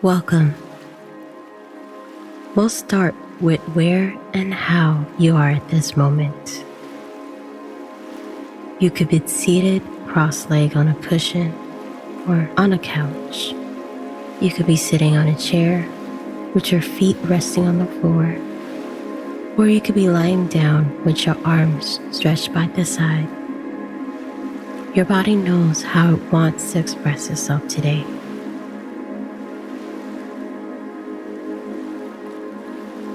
Welcome. We'll start with where and how you are at this moment. You could be seated cross-legged on a cushion or on a couch. You could be sitting on a chair with your feet resting on the floor, or you could be lying down with your arms stretched by the side. Your body knows how it wants to express itself today.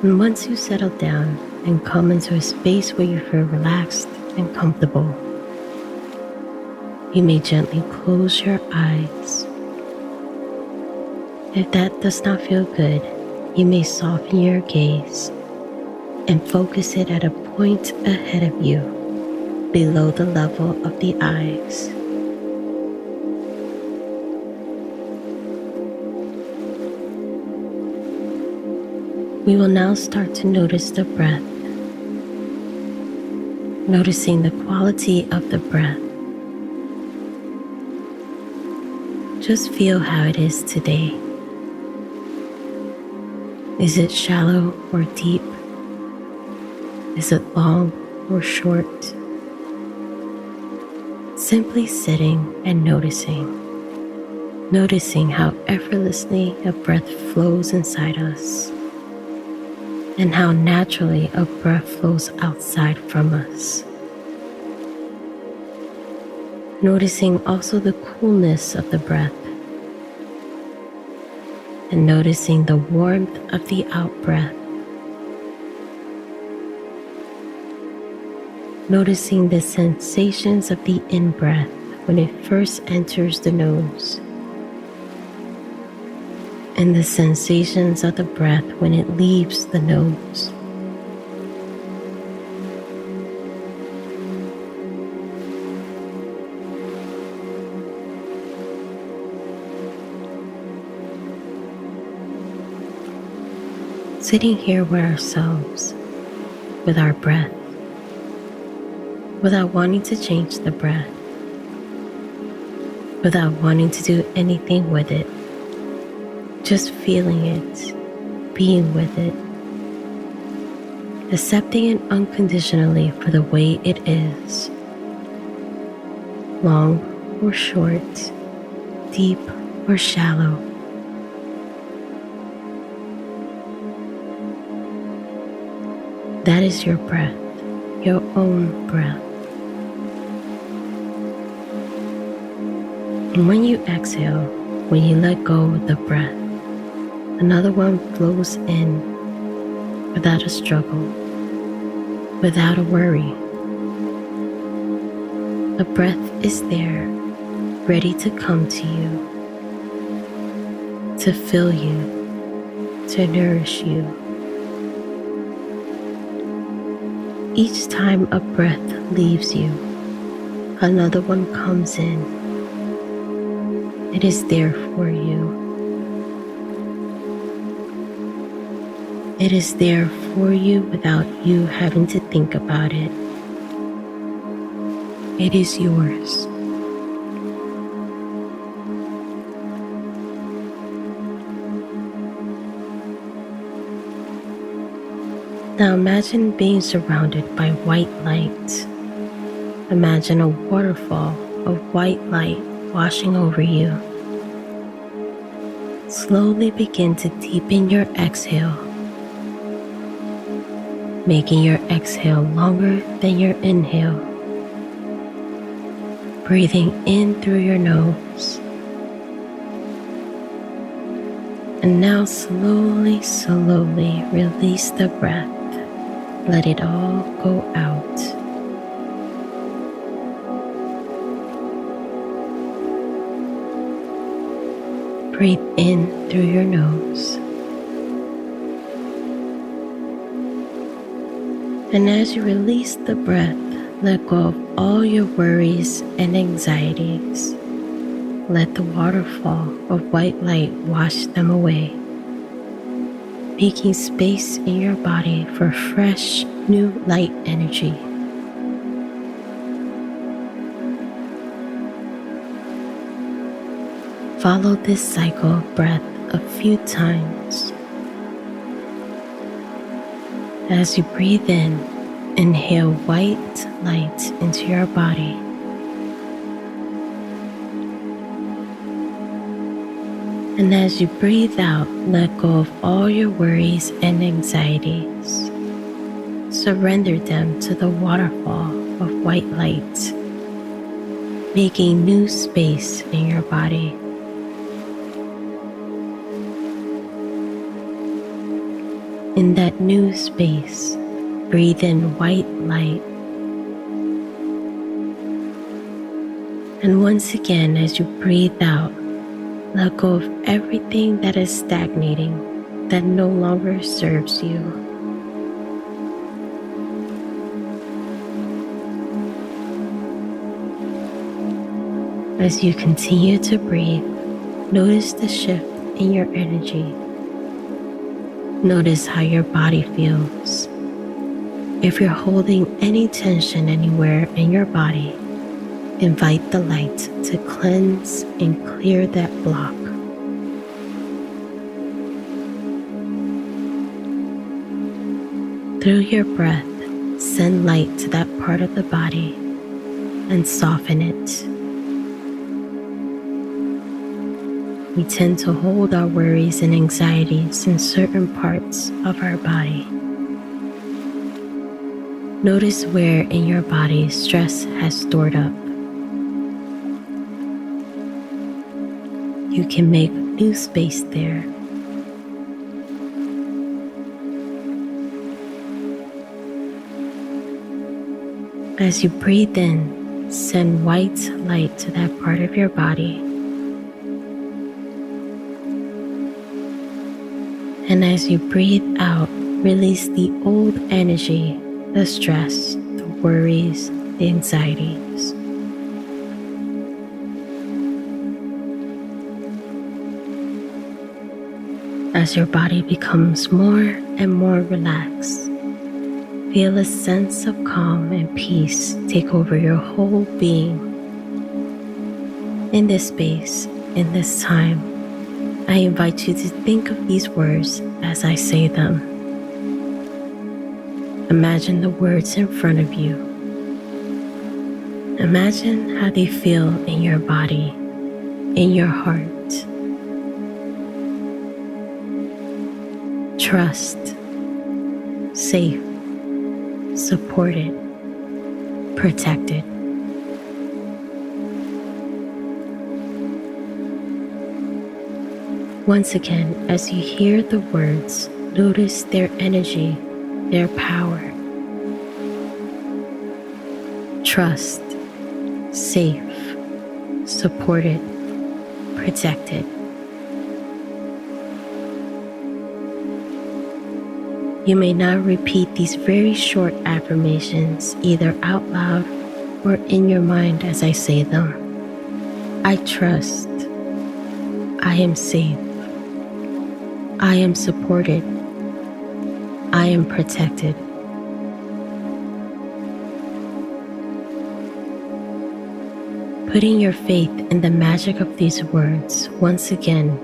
And once you settle down and come into a space where you feel relaxed and comfortable, you may gently close your eyes. If that does not feel good, you may soften your gaze and focus it at a point ahead of you, below the level of the eyes. We will now start to notice the breath, noticing the quality of the breath. Just feel how it is today. Is it shallow or deep? Is it long or short? Simply sitting and noticing how effortlessly a breath flows inside us, and how naturally a breath flows outside from us. Noticing also the coolness of the breath, and noticing the warmth of the out-breath. Noticing the sensations of the in-breath when it first enters the nose, and the sensations of the breath when it leaves the nose. Sitting here with ourselves, with our breath, without wanting to change the breath, without wanting to do anything with it, just feeling it, being with it, accepting it unconditionally for the way it is, long or short, deep or shallow. That is your breath, your own breath. And when you exhale, when you let go of the breath, another one flows in without a struggle, without a worry. A breath is there, ready to come to you, to fill you, to nourish you. Each time a breath leaves you, another one comes in. It is there for you. It is there for you without you having to think about it. It is yours. Now imagine being surrounded by white light. Imagine a waterfall of white light washing over you. Slowly begin to deepen your exhale, making your exhale longer than your inhale. Breathing in through your nose. And now slowly, slowly release the breath. Let it all go out. Breathe in through your nose. And as you release the breath, let go of all your worries and anxieties. Let the waterfall of white light wash them away, making space in your body for fresh, new light energy. Follow this cycle of breath a few times. As you breathe in, inhale white light into your body. And as you breathe out, let go of all your worries and anxieties. Surrender them to the waterfall of white light, making new space in your body. In that new space, breathe in white light. And once again, as you breathe out, let go of everything that is stagnating, that no longer serves you. As you continue to breathe, notice the shift in your energy. Notice how your body feels. If you're holding any tension anywhere in your body, invite the light to cleanse and clear that block. Through your breath, send light to that part of the body and soften it. We tend to hold our worries and anxieties in certain parts of our body. Notice where in your body stress has stored up. You can make new space there. As you breathe in, send white light to that part of your body. And as you breathe out, release the old energy, the stress, the worries, the anxieties. As your body becomes more and more relaxed, feel a sense of calm and peace take over your whole being. In this space, in this time, I invite you to think of these words as I say them. Imagine the words in front of you. Imagine how they feel in your body, in your heart. Trust, safe, supported, protected. Once again, as you hear the words, notice their energy, their power. Trust, safe, supported, protected. You may now repeat these very short affirmations either out loud or in your mind as I say them. I trust. I am safe. I am supported. I am protected. Putting your faith in the magic of these words, once again,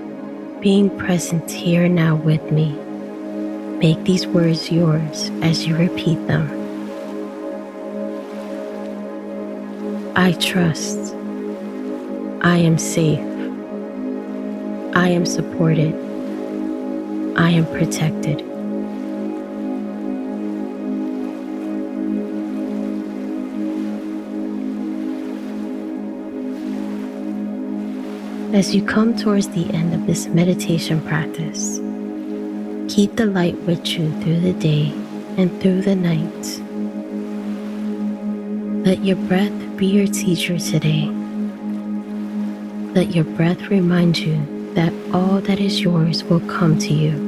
being present here now with me. Make these words yours as you repeat them. I trust. I am safe. I am supported. I am protected. As you come towards the end of this meditation practice, keep the light with you through the day and through the night. Let your breath be your teacher today. Let your breath remind you that all that is yours will come to you.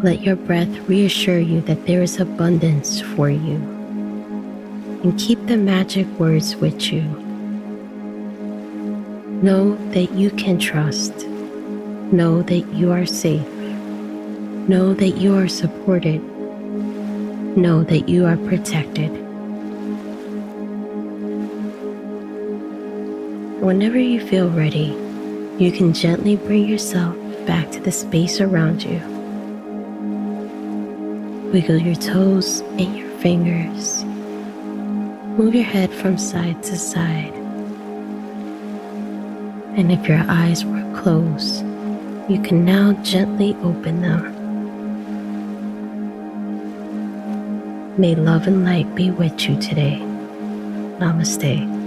Let your breath reassure you that there is abundance for you. And keep the magic words with you. Know that you can trust. Know that you are safe. Know that you are supported. Know that you are protected. Whenever you feel ready, You can gently bring yourself back to the space around you. Wiggle your toes and your fingers. Move your head from side to side. And if your eyes were closed, you can now gently open them. May love and light be with you today. Namaste.